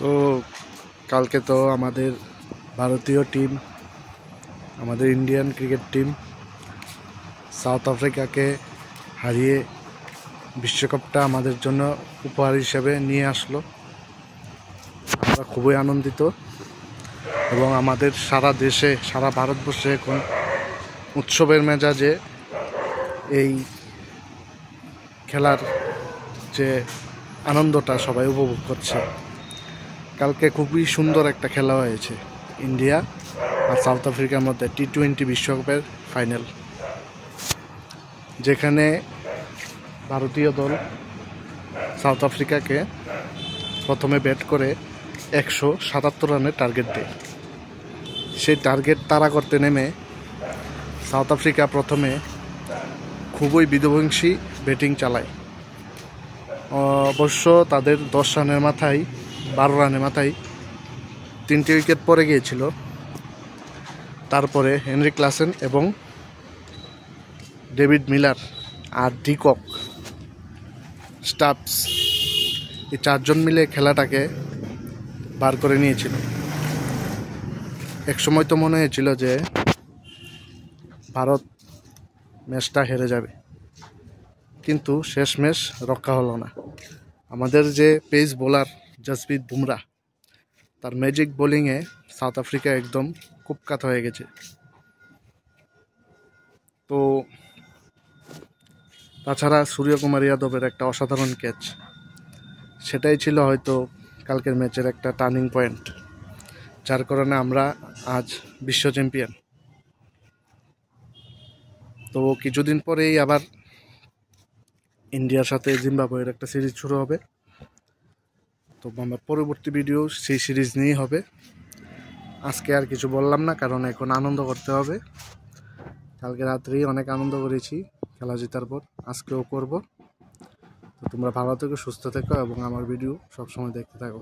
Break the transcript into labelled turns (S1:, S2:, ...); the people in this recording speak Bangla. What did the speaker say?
S1: তো কালকে তো আমাদের ভারতীয় টিম, আমাদের ইন্ডিয়ান ক্রিকেট টিম সাউথ আফ্রিকাকে হারিয়ে বিশ্বকাপটা আমাদের জন্য উপহার হিসেবে নিয়ে আসলো। আমরা খুবই আনন্দিত এবং আমাদের সারা দেশে, সারা ভারতবর্ষে এখন উৎসবের মেজাজে এই খেলার যে আনন্দটা সবাই উপভোগ করছে। কালকে খুবই সুন্দর একটা খেলা হয়েছে ইন্ডিয়া আর সাউথ আফ্রিকার মধ্যে T20 বিশ্বকাপের ফাইনাল, যেখানে ভারতীয় দল সাউথ আফ্রিকাকে প্রথমে ব্যাট করে 177 রানের টার্গেট দেয়। সেই টার্গেট তাড়া করতে নেমে সাউথ আফ্রিকা প্রথমে খুবই বিধ্বংসী ব্যাটিং চালায়। অবশ্য তাদের 10 রানের মাথায় 12 রানের মাথায় 3টি উইকেট পড়ে গিয়েছিল। তারপরে হেনরি ক্লাসেন এবং ডেভিড মিলার আর ডিকক স্টাবস এই 4 জন মিলে খেলাটাকে বার করে নিয়েছিল। একসময় তো মনে হয়েছিল যে ভারত ম্যাচটা হেরে যাবে, কিন্তু শেষমেশ রক্ষা হলো না। আমাদের যে পেস বোলার জসপ্রীত বুমরা, তার ম্যাজিক বোলিংয়ে সাউথ আফ্রিকা একদম কুপকাত হয়ে গেছে। তো তাছাড়া সূর্যকুমার যাদবের একটা অসাধারণ ক্যাচ, সেটাই ছিল হয়তো কালকের ম্যাচের একটা টার্নিং পয়েন্ট, যার কারণে আমরা আজ বিশ্ব চ্যাম্পিয়ন। তো কিছুদিন পরেই আবার ইন্ডিয়ার সাথে জিম্বাবুয়ের একটা সিরিজ শুরু হবে। তো আমার পরবর্তী ভিডিও সেই সিরিজ নিয়েই হবে। আজকে আর কিছু বললাম না, কারণ এখন আনন্দ করতে হবে। কালকে রাত্রেই অনেক আনন্দ করেছি খেলা জেতার পর, আজকেও করব। তো তোমরা ভালো থেকো, সুস্থ থেকো এবং আমার ভিডিও সবসময় দেখতে থাকো।